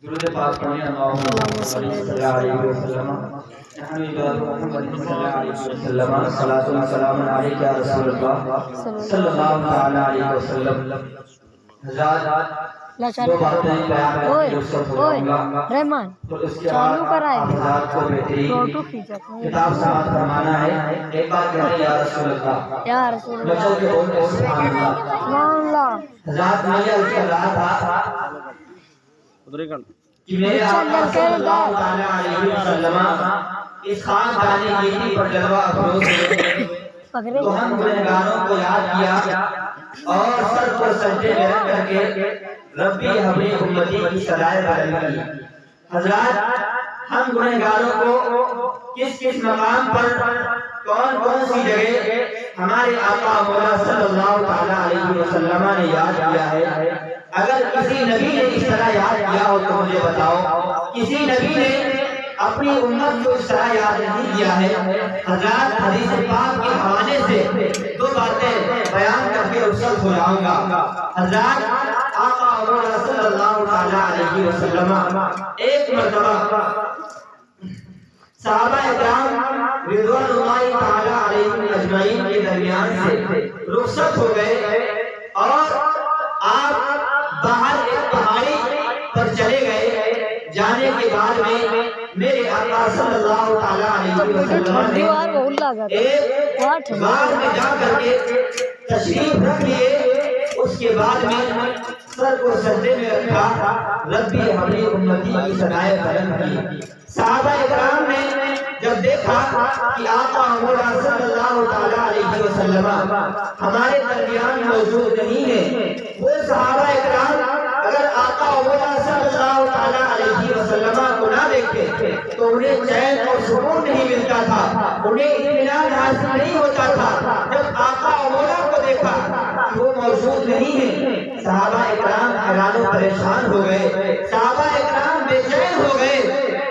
درود پاک پڑھیں اللہم صلی اللہ علیہ وسلم نحن عباد محمد صلی اللہ علیہ وسلم صلاۃ و سلام علیک یا رسول اللہ صلی اللہ تعالی علیہ وسلم۔ حضرات دو باتیں بیان کر کے رخصت ہو جاؤں گا، رحمان تو اس کے بعد آپ حضرات کو بہترین کتاب سماعت فرمانا ہے۔ ایک بار کہتے یا رسول اللہ، یا رسول میں چل کے بولتے ہیں سبحان اللہ۔ سبحان اللہ۔ حضرات میں یہ عرض کر رہا تھا کہ میرے آقا صلی اللہ تعالی علیہ وسلم اس خاندانی گیری پر جلوہ افروز ہوئے تو ہم گنہگاروں کو یاد کیا اور سر پر سجدے میں رکھ کر کے ربی ہمیں امتی کی صدائے بلند کی۔ حضرات ہم گنہگاروں کو کس کس مقام پر کون کون سی جگہ ہمارے آقا مولا صلی اللہ تعالی علیہ وسلم نے یاد کیا ہے؟ اگر کسی نبی نے اس طرح یاد کیا ہو تو مجھے بتاؤ۔ کسی نبی نے اپنی امت کو اس طرح یاد نہیں کیا ہے۔ حضرات حدیث پاک کے حوالے سے دو باتیں بیان کر کے رخصت ہو جاؤں گا۔ حضرات آقا مولا صلی اللہ تعالی علیہ وسلم ایک مرتبہ صحابہ اکرام رضوان اللہ تعالی علیہم اجمعین کے درمیان سے رخصت ہو گئے اور آپ باہر ایک پہاڑی پر چلے گئے۔ جانے کے بعد میں میرے آقا صلی اللہ تعالی علیہ وسلم نے ایک غار میں جا کر کے تشریف رکھ لیے۔ اس کے بعد میں سر کو سجدے میں رکھا، ربی ہمیں امتی کی صدائے بلند کی۔ صحابہ اکرام نے جب دیکھا کہ آقا مولا صلی اللہ تعالی علیہ وسلم ہمارے درمیان موجود نہیں ہے، وہ صحابہ اکرام اگر آقا مولا صلی اللہ تعالی علیہ وسلم کو نہ دیکھتے تو انہیں چین اور سکون نہیں ملتا تھا، انہیں اطمینان حاصل نہیں ہوتا تھا۔ جب آقا مولا کو دیکھا کہ وہ موجود نہیں ہے، صحابہ اکرام حیران و پریشان ہو گئے، صحابہ اکرام بے چین ہو گئے،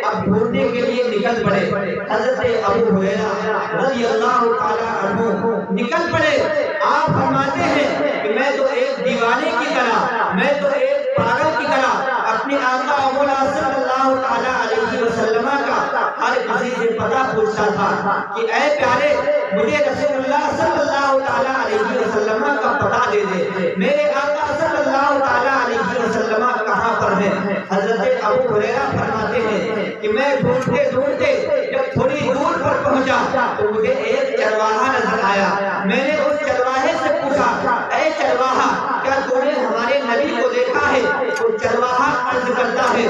اب ڈھونڈنے کے لیے نکل پڑے۔ حضرت ابو ہریرہ رضی اللہ تعالی عنہ نکل پڑے۔ آپ فرماتے ہیں کہ میں تو ایک دیوانے کی طرح، میں تو ایک پاگل کی طرح اپنے آقا مولا صلی اللہ تعالی علیہ وسلم کا ہر کسی سے پتہ پوچھتا تھا کہ اے پیارے مجھے رسول اللہ صلی اللہ تعالی علیہ وسلم کا پتہ دے دے، میرے آقا صلی اللہ تعالی علیہ وسلم کہاں پر ہیں؟ حضرت ابو ہریرہ فرماتے ہیں کہ میں ڈھونڈتے ڈھونڈتے جب تھوڑی دور پر پہنچا تو مجھے ایک چرواہا نظر آیا۔ میں نے اس چرواہے سے پوچھا اے چرواہا کیا تو نے ہمارے نبی کو دیکھا ہے؟ تو چرواہا عرض کرتا ہے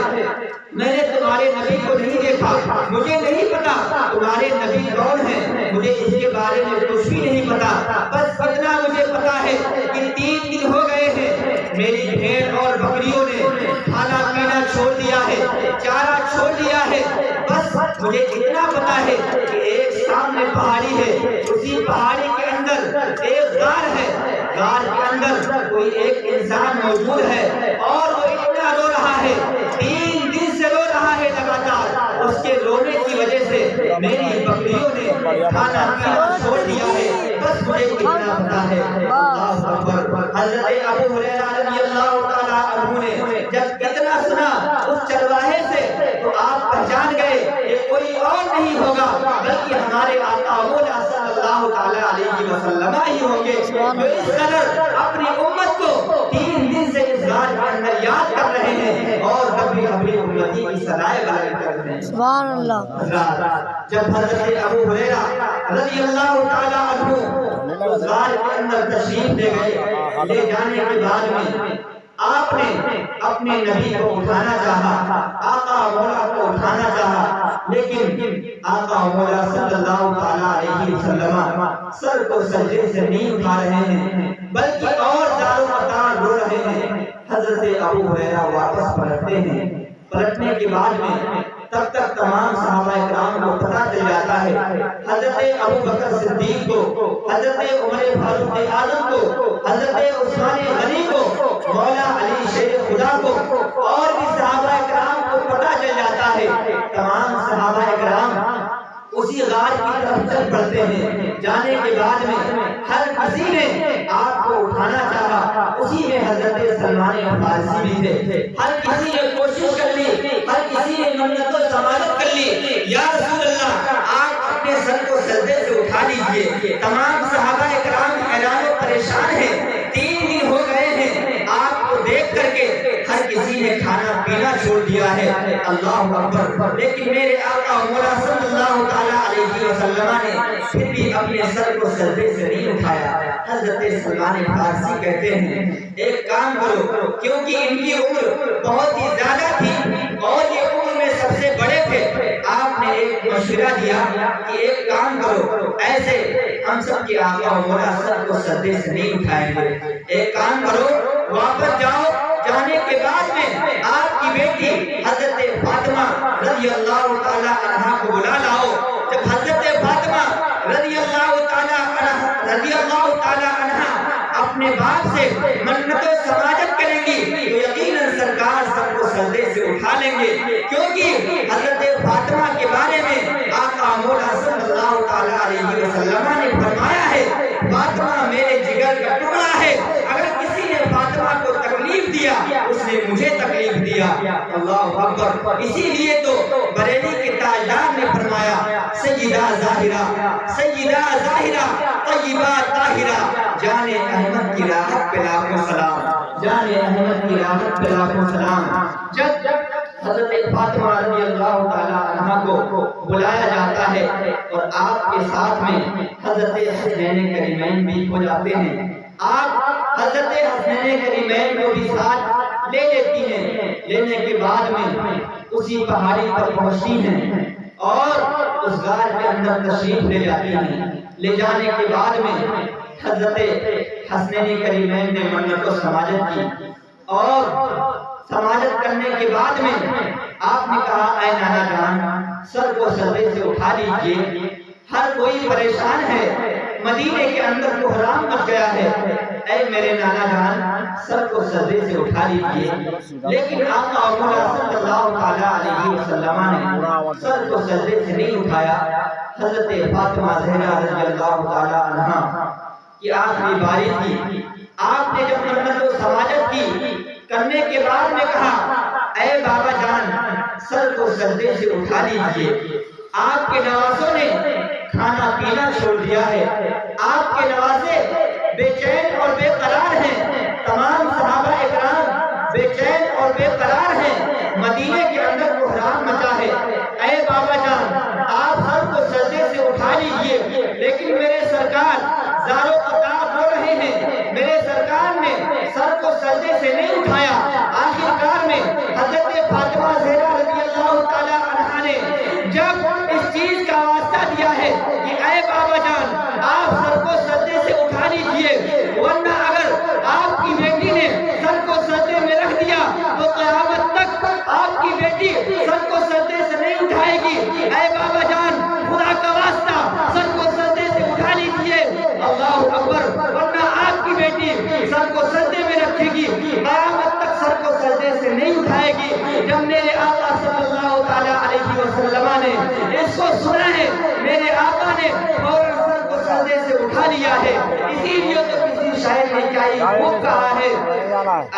میں نے تمہارے نبی کو نہیں دیکھا، مجھے نہیں پتا تمہارے نبی کون ہیں، مجھے اس کے بارے میں کچھ بھی نہیں پتا، بس اتنا مجھے پتا ہے کہ 3 دن ہو گئے ہیں میری بھیڑ اور بکریوں نے کھانا پینا چھوڑ دیا ہے، چارہ چھوڑ دیا ہے۔ بس مجھے اتنا پتا ہے کہ ایک سامنے پہاڑی ہے، اسی پہاڑی کے اندر ایک غار ہے، غار کے اندر کوئی ایک انسان موجود ہے اور وہ اتنا رو رہا ہے، 3 دن سے رو رہا ہے لگاتار۔ اس کے رونے کی وجہ سے میری بکریوں نے کھانا پینا چھوڑ دیا ہے، بس مجھے اتنا پتا ہے۔ اللہ اکبر۔ حضرت ابو ہریرہ رضی اللہ تعالی عنہ نے جب اتنا سنا اس چرواہے سے تو آپ پہچان گئے یہ کوئی اور نہیں ہوگا بلکہ ہمارے آقا مولا صلی اللہ تعالی علیہ وسلم ہی ہوں گے، جو اس قدر اپنی امت کو 3 دن سے اس غار کے اندر یاد کر رہے ہیں اور ربی اپنی امتی کی صدائے بلند کر رہے ہیں۔ سبحان اللہ۔ جب حضرت ابو ہریرہ رضی اللہ تعالی عنہ اس غار کے اندر تشریف لے گئے، لے جانے کے بعد میں آپ نے اپنے نبی کو اٹھانا چاہا، آقا مولا کو اٹھانا چاہا، لیکن آقا مولا صلی اللہ تعالی علیہ وسلم سر کو سجدے سے نہیں اٹھا رہے ہیں بلکہ اور زاروں مدار رو رہے ہیں۔ حضرت ابو ہریرہ واپس پلٹتے ہیں، پلٹنے کے بعد میں تب تک تمام صحابہ اکرام کو پتہ چل جاتا ہے، حضرت ابو بکر صدیق کو، حضرت عمر فاروق اعظم کو، حضرت عثمان غنی کو، مولا علی شیر خدا کو اور بھی صحابہ اکرام کو پتہ چل جاتا ہے۔ تمام صحابہ اکرام اسی غار کی طرف چل پڑتے ہیں۔ جانے کے بعد میں ہر کسی نے آپ کو اٹھانا چاہا، اسی میں حضرت سلمان فارسی بھی تھے۔ ہر کسی نے کوشش کر لی منت و ضمانت کر لی، یا رسول اللہ آپ اپنے سر کو سجدے سے اٹھا لیجئے۔ تمام صحابہ کرام حیران و پریشان ہیں، 3 دن ہو گئے ہیں آپ کو دیکھ کر کے ہر کسی نے کھانا پینا چھوڑ دیا ہے، اللہ اکبر، لیکن میرے آقا مولا صلی اللہ تعالیٰ علیہ وسلم نے پھر بھی اپنے سر کو سجدے سے نہیں اٹھایا۔ حضرت سلمان فارسی کہتے ہیں ایک کام کرو، کیونکہ ان کی عمر بہت ہی زیادہ تھی اور یہ عمر میں سب سے بڑے تھے، آپ نے ایک مشورہ دیا کہ ایک کام کرو، ایسے ہم سب کے آقا مولا سر کو سجدے سے نہیں اٹھائیں گے، ایک کام کرو واپس جاؤ، جانے کے بعد میں آپ کی بیٹی حضرت فاطمہ رضی اللہ تعالی عنہا کو بلا لاؤ۔ جب حضرت فاطمہ رضی اللہ تعالی عنہا اپنے باپ سے منت و سماجت کریں گی تو یقیناً سرکار سب کو سجدے سے اٹھا لیں گے، کیونکہ حضرت فاطمہ کے بارے میں آقا مولا صلی اللہ تعالی علیہ وسلم نے فرمایا ہے فاطمہ میرے جگر کا ٹکڑا ہے، اگر کسی نے فاطمہ کو تکلیف دیا اس نے مجھے تکلیف دیا، اللہ اکبر۔ اسی لیے تو بریلی کے تاجدار نے فرمایا سیدہ ظاہرہ طیبہ طاہرہ، جان احمد کی راحت پہ لاکھوں سلام، جان احمد کی راحت پہ لاکھوں سلام۔ جب حضرت فاطمہ رضی اللہ تعالی عنہا کو بلایا جاتا ہے اور آپ کے ساتھ میں حضرت حسنین کریمین بھی ہو جاتے ہیں، آپ حضرت حسنین کریمین کو بھی ساتھ لے لیتی ہیں، لینے کے بعد میں اسی پہاڑی پر پہنچتی ہیں اور اس غار کے اندر تشریف لے جاتی ہیں۔ لے جانے کے بعد میں حضرت حسنین کریمین نے منت و سماجت کی اور سماجت کرنے کے بعد میں آپ نے کہا اے نانا جان سر کو سجدے سے اٹھا لیجئے، ہر کوئی پریشان ہے، مدینے کے اندر کو حرام مچ گیا ہے، اے میرے نانا جان سر کو سجدے سے اٹھا لیجئے۔ لیکن آقا مولا صلی اللہ تعالیٰ علیہ وسلم نے سر کو سجدے سے نہیں اٹھایا۔ حضرت فاطمہ زہرا رضی اللہ تعالیٰ عنہا کی آخری باری تھی، آپ نے جب منت و سماجت کی کرنے کے بعد میں کہا اے بابا جان سر کو سجدے سے اٹھا لیجئے، آپ کے نواسوں نے کھانا پینا چھوڑ دیا ہے، آپ کے نواسے بے چین اور بے قرار ہیں، تمام صحابہ اکرام بے چین اور بے قرار ہیں، مدینے کے اندر کو حرام مچا ہے، اے بابا جان آپ سر کو سجدے سے اٹھا لیجئے۔ لیکن میرے سرکار زار و قطار ہو رہے ہیں، میرے سرکار نے سر کو سجدے سے نہیں اٹھایا۔ آخرکار میں حضرت فاطمہ زہرا رضی اللہ تعالیٰ عنہا نے جب اس چیز کا واسطہ دیا ہے کہ اے بابا جان آپ سر کو سجدے سے اٹھا لیجئے، ورنہ اگر آپ کی بیٹی نے سر کو سجدے میں رکھ دیا تو قیامت تک آپ کی بیٹی سر کو سجدے سے نہیں اٹھائے گی، اے بابا جان خدا کا واسطہ سر کو سجدے سے اٹھا لیجئے، اللہ اکبر، ورنہ آپ کی بیٹی سر کو سجدے میں رکھے گی، قیامت تک سر کو سجدے سے نہیں اٹھائے گی۔ جب میرے آقا صلی اللہ تعالیٰ علیہ وسلم نے اس کو سنا ہے، میرے آقا نے فوراً سر کو سجدے سے اٹھا لیا ہے۔ اسی لیے تو کسی شاعر نے کیا ہی خوب کہا ہے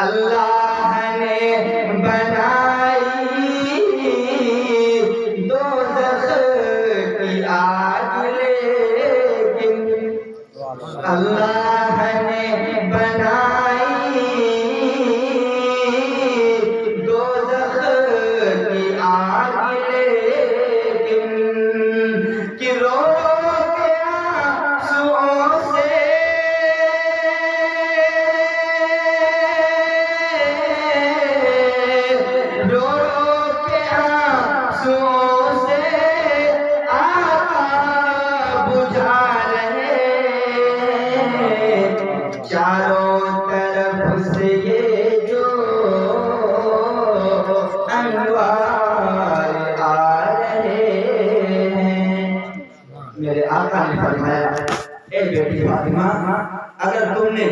اللہ نے بنائی دوزخ کی آگ لیکن، اللہ نے بنائی دوزخ کی آگ لیکن، کہ رو کے آنسوؤں سے رو کے آنسوؤں سے آقا بجھا رہے ہیں، چاروں طرف سے یہ جو انوار آ رہے ہیں۔ میرے آقا نے فرمایا اے بیٹی فاطمہ اگر تم نے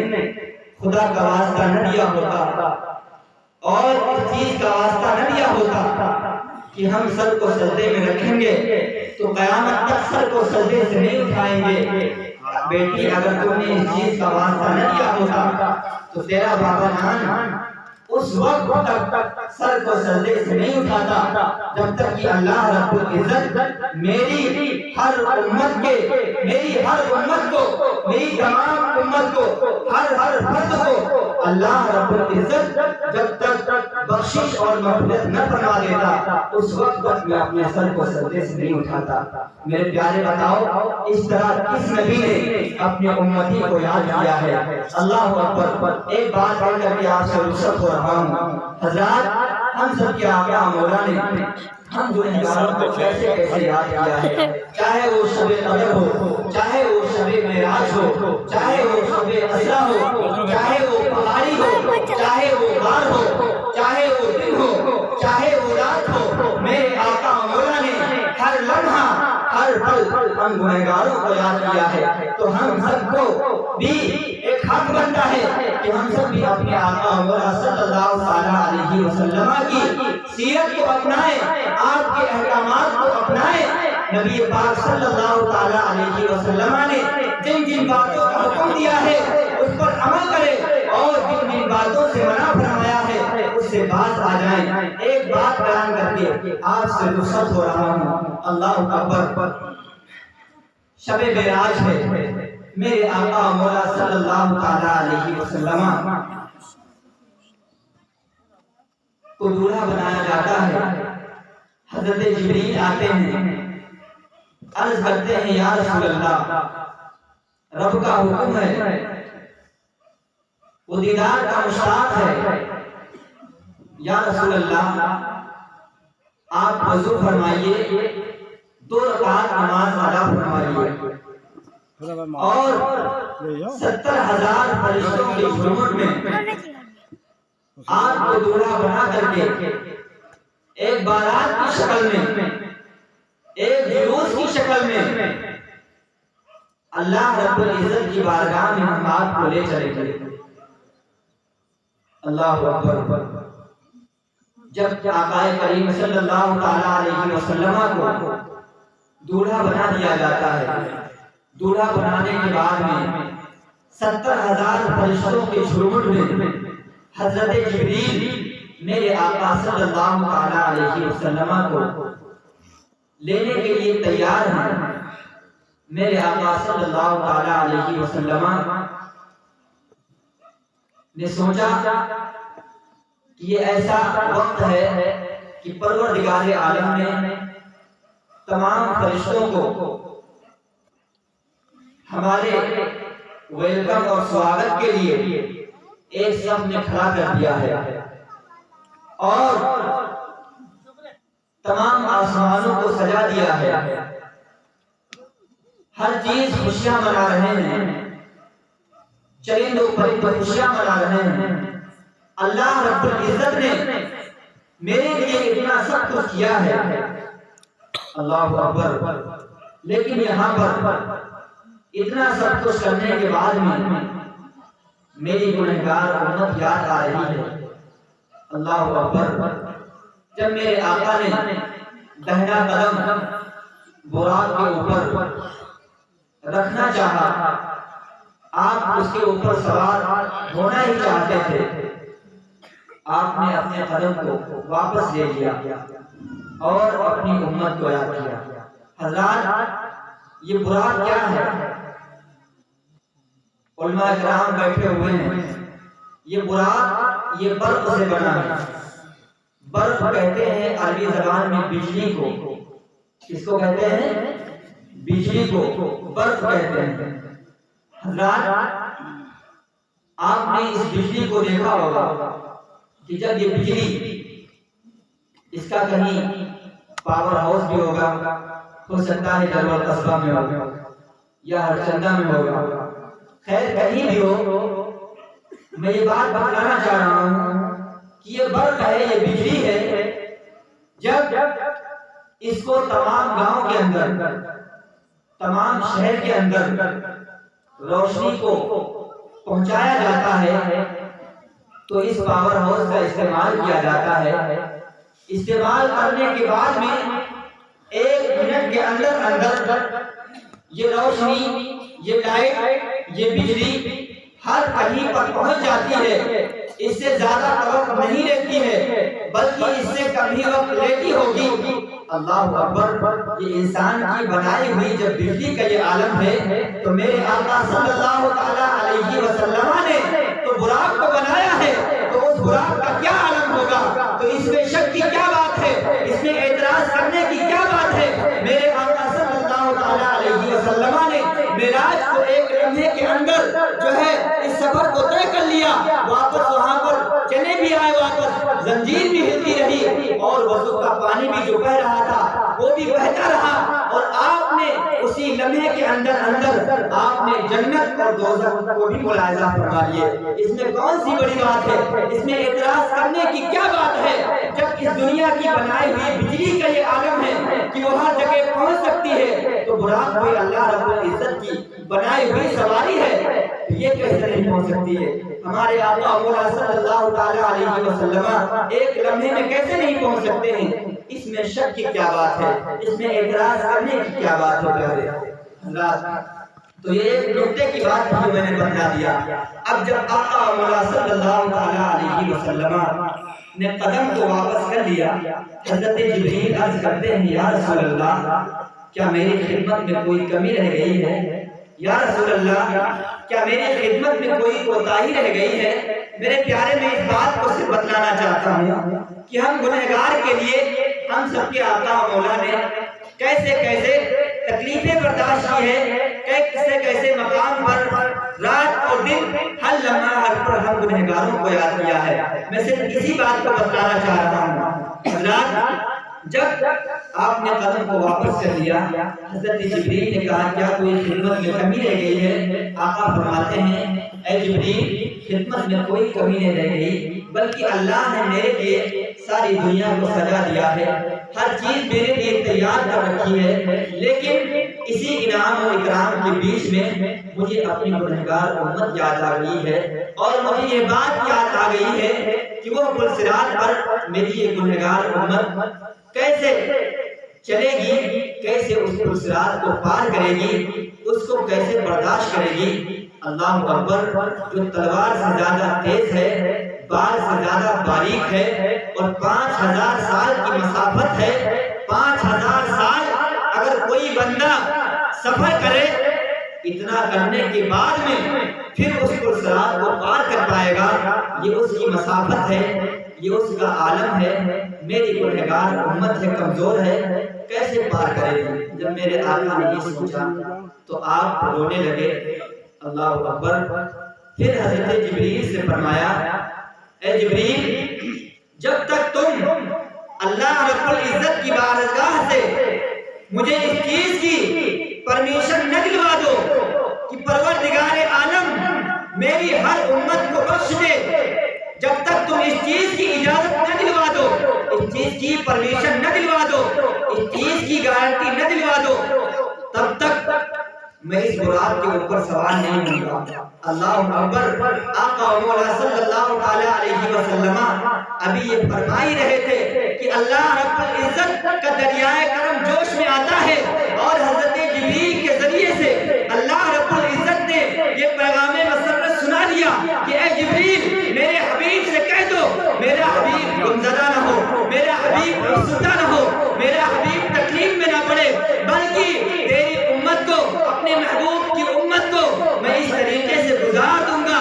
خدا کا واسطہ نہ دیا ہوتا اور اس چیز کا واسطہ نہ دیا ہوتا کہ ہم سر کو سجدے میں رکھیں گے تو قیامت تک سر کو سجدے سے نہیں اٹھائیں گے، بیٹی اگر تم نے اس چیز کا واسطہ نہ دیا ہوتا تو تیرا بابا جان اس وقت تک سر کو سجدے سے نہیں اٹھاتا جب تک کہ اللہ رب العزت میری ہر امت کو میری تمام امت کو ہر فرد کو اللہ رب العزت جب تک بخشش اور مغفرت نہ فرما دیتا اس وقت تک میں اپنے سر کو سجدے سے نہیں اٹھاتا۔ میرے پیارے بتاؤ اس طرح کس نبی نے اپنے امتی کو یاد کیا ہے؟ اللہ اکبر۔ ایک بات پڑھ کر کے آپ سے رخصت ہو رہا ہوں۔ حضرات ہم سب کے آقا مولا نے ہم گنہگاروں کو کیسے کیسے یاد کیا ہے، چاہے وہ شب قدر ہو، چاہے وہ شب معراج ہو، چاہے وہ شب اسریٰ ہو، چاہے وہ پہاڑی ہو، چاہے وہ غار ہو، چاہے وہ دن ہو، چاہے وہ رات ہو، میرے آقا مولا نے ہر لمحہ ہر پل ہم گنہگاروں کو یاد کیا ہے۔ تو ہم سب کو بھی ایک حق بنتا ہے کہ ہم سب بھی اپنے آقا مولا صلی اللہ علیہ وسلم کی سیرت کو اپنائیں، آپ کے احکامات کو اپنائیں۔ نبی پاک صلی اللہ علیہ وسلم نے جن جن باتوں کا حکم دیا ہے اس پر عمل کریں اور جن جن باتوں سے منع فرمایا ہے اس سے باز آ جائیں۔ ایک بات بیان کر کے آپ سے رخصت ہو رہا ہوں۔ اللہ اکبر۔ شب معراج ہے، میرے آقا مولا صلی اللہ علیہ وسلم کو دولہا بنایا جاتا ہے۔ حضرت جبریل آتے ہیں، عرض کرتے ہیں یا رسول اللہ رب کا حکم ہے، وہ دیدار کا مشتاق ہے، یا رسول اللہ آپ وضو فرمائیے، 2 رکعت نماز ادا فرمائیے اور 70,000 فرشتوں کے جھومٹ میں آپ کو دولہا بنا کر کے ایک بارات کی شکل میں، ایک جلوس کی شکل میں اللہ رب العزت کی بارگاہ میں ہم آپ کو لے چلے گئے۔ اللہ اکبر۔ جب آقا کریم صلی اللہ علیہ وسلم کو دولہا بنا دیا جاتا ہے، دولہا بنانے کے بعد میں 70,000 فرشتوں کے جھومٹ میں حضرت جبریل میرے آقا صلی اللہ علیہ وسلم کو لینے کے لیے تیار ہیں۔ میرے آقا صلی اللہ علیہ وسلم نے سوچا کہ یہ ایسا وقت ہے کہ پروردگار عالم نے تمام فرشتوں کو ہمارے ویلکم اور سواگت کے لیے ایک صف میں کھڑا کر دیا ہے اور تمام آسمانوں کو سجا دیا ہے۔ ہر چیز خوشیاں منا رہے ہیں، چرندوں پرندوں خوشیاں منا رہے ہیں۔ اللہ رب العزت نے میرے لیے اتنا سب کچھ کیا ہے، اللہ اکبر۔ لیکن یہاں پر اتنا سب کچھ کرنے کے بعد میں میری گنہگار امت یاد آ رہی ہے، اللہ اکبر۔ جب میرے آقا نے دہنا قدم براق کے اوپر رکھنا چاہا، آپ اس کے اوپر سوار ہونا ہی چاہتے تھے، آپ نے اپنے قدم کو واپس لے لیا اور اپنی امت کو یاد کیا۔ حضرات یہ براق کیا ہے؟ علماء کرام بیٹھے ہوئے ہیں۔ یہ براق یہ برق سے بنا ہے۔ برق کہتے ہیں عربی زبان میں بجلی کو، کس کو کہتے ہیں؟ بجلی کو برق کہتے ہیں۔ حضرات آپ نے اس بجلی کو دیکھا ہوگا کہ جب یہ بجلی، اس کا کہیں پاور ہاؤس بھی ہوگا، ہو سکتا ہے جلوہ قصبہ میں ہوگا یا ہرچندہ میں ہوگا، خیر کہیں بھی ہو، میں یہ بات بتانا چاہ رہا ہوں کہ یہ برق ہے، یہ بجلی ہے۔ جب اس کو تمام گاؤں کے اندر، تمام شہر کے اندر روشنی کو پہنچایا جاتا ہے تو اس پاور ہاؤس کا استعمال کیا جاتا ہے۔ استعمال کرنے کے بعد میں 1 منٹ کے اندر یہ روشنی، یہ لائٹ، یہ بجلی ہر کہیں پر پہنچ جاتی ہے اس سے زیادہ وقت نہیں لیتی ہے بلکہ اس سے کم ہی وقت لیتی ہوگی۔ اللہ اکبر، یہ انسان کی بنائی ہوئی جب بجلی کا یہ عالم ہے تو میرے آقا صلی اللہ تعالیٰ علیہ وسلم نے تو براق کو بنایا ہے، تو اس براق کا کیا عالم ہوگا؟ تو اس میں شک کی کیا بات ہے؟ اس میں اعتراض کرنے کی کیا بات ہے؟ میرے آقا صلی اللہ تعالیٰ علیہ وسلم نے معراج کو ایک لمحے کے اندر جو ہے اس سفر کو طے کر لیا، واپس وہاں پر چلے بھی آئے، واپس زنجیر بھی ہلتی رہی اور وضو کا پانی بھی جو بہ رہا تھا وہ بھی بہتا رہا، اور آپ نے اسی لمحے کے اندر آپ نے جنت اور دوزخ کو بھی ملاحظہ فرما لیے۔ اس میں کون سی بڑی بات ہے؟ اس میں اعتراض کرنے کی کیا بات ہے؟ جب اس دنیا کی بنائی ہوئی بجلی کا یہ عالم ہے کہ وہ ہر جگہ پہنچ سکتی ہے، تو براق کوئی اللہ رب العزت کی بنائی ہوئی سواری ہے، یہ کیسے نہیں پہنچ سکتی ہے؟ ہمارے آقا مولا صلی اللہ تعالیٰ علیہ وسلم ایک لمحے میں کیسے نہیں پہنچ سکتے ہیں؟ اس میں شک کی کیا بات ہے؟ اس میں اعتراض کرنے کی کیا بات ہے پیارے حضرات؟ تو یہ ایک نکتے کی بات جو میں نے بتا دیا۔ اب جب آقا مولا صلی اللہ تعالیٰ علیہ وسلم نے قدم کو واپس کر لیا، حضرت جبریل عرض کرتے ہیں یا رسول اللہ کیا میری خدمت میں کوئی کمی رہ گئی ہے؟ یا رسول اللہ کیا میری خدمت میں کوئی کوتاہی رہ گئی ہے؟ میرے پیارے میں اس بات کو صرف بتلانا چاہتا ہوں کہ ہم گنہگار کے لیے ہم سب کے آقا مولا نے کیسے کیسے تکلیفیں برداشت کی ہے، کیسے کیسے مقام پر رات اور دن ہر لمحہ ہر پر ہم گنہگاروں کو یاد کیا ہے۔ میں صرف اسی بات کو بتلانا چاہتا ہوں۔ حضرات جب آپ نے قدم کو واپس کر لیا، حضرت جبریل نے کہا کیا کوئی خدمت میں کمی رہ گئی ہے؟ آقا فرماتے ہیں اے جبریل خدمت میں کوئی کمی نہیں رہ گئی، بلکہ اللہ نے میرے لیے ساری دنیا کو سجا دیا ہے، ہر چیز میرے لیے تیار کر رکھی ہے، لیکن اسی انعام و اکرام کے بیچ میں مجھے اپنی گنہگار امت یاد آ گئی ہے، اور مجھے یہ بات یاد آ گئی ہے کہ وہ پلسرات پر میری یہ گنہگار امت کیسے چلے گی، کیسے اس پلسرات کو پار کرے گی، اس کو کیسے برداشت کرے گی۔ اللہ اکبر، جو تلوار سے زیادہ تیز ہے، بال سے زیادہ باریک ہے، اور 5000 سال کی مسافت ہے، 5000 سال اگر کوئی بندہ سفر کرے، اتنا کرنے کے بعد میں پھر اس پلسرات کو پار کر پائے گا، یہ اس کی مسافت ہے، یہ اس کا عالم ہے۔ میری گنہگار امت ہے، کمزور ہے، کیسے پار کرے گی؟ جب میرے آقا نے یہ سوچا تو آپ رونے لگے۔ اللہ اکبر، پھر حضرت جبریل سے فرمایا اے جبریل جب تک تم اللہ رب العزت کی بارگاہ سے مجھے اس چیز کی پرمیشن نہ دلوا دو کہ پروردگار عالم میری ہر امت کو بخش دے، جب تک تم اس چیز کی اجازت نہ دلوا دو، اس چیز کی پرمیشن نہ دلوا دو، اس چیز کی گارنٹی نہ دلوا دو، تب تک میں اس براق کے اوپر سوار نہیں ہوں گا۔ اللہ اکبر، آقا مولا صلی اللہ تعالیٰ علیہ وسلم ابھی یہ فرما ہی رہے تھے کہ اللہ رب العزت کا دریائے کرم جوش میں آتا ہے، اور حضرت جبریل کے ذریعے سے اللہ رب العزت نے یہ پیغام مسرت سنا دیا کہ اے جبریل میرے حبیب سے کہہ دو میرا حبیب غمزدہ نہ ہو، میرا حبیب افسردہ نہ ہو، میرا حبیب تکلیف میں نہ پڑے، بلکہ تیری امت کو، اپنے محبوب کی امت کو میں اس طریقے سے گزار دوں گا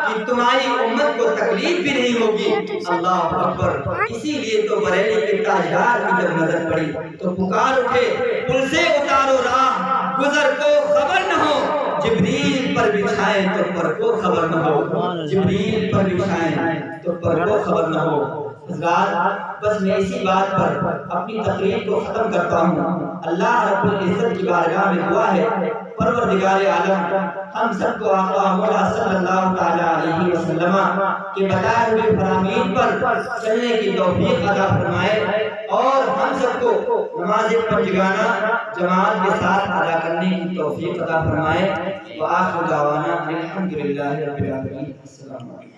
کہ تمہاری امت کو تکلیف بھی نہیں ہوگی۔ اللہ اکبر، اسی لیے تو بریلی کے تاجدار کی جب نظر پڑی تو پکار اٹھے پل سے اتارو راہ گزر کو خبر نہ ہو، جبریل پر بچھائیں تو پر کو خبر نہ ہو، جبریل پر بچھائیں تو پر کو خبر نہ ہو۔ حضرات بس میں اسی بات پر اپنی تقریر کو ختم کرتا ہوں۔ اللہ رب العزت کی بارگاہ میں دعا ہے پروردگار عالم ہم سب کو آقا مولا صلی اللہ تعالیٰ علیہ وسلم کے بتائے ہوئے فرامین پر چلنے کی توفیق عطا فرمائے، اور ہم سب کو نماز پنجگانہ جماعت کے ساتھ ادا کرنے کی توفیق عطا فرمائے۔ وآخر دعوانا الحمدللہ رب العالمین۔ السلام علیکم۔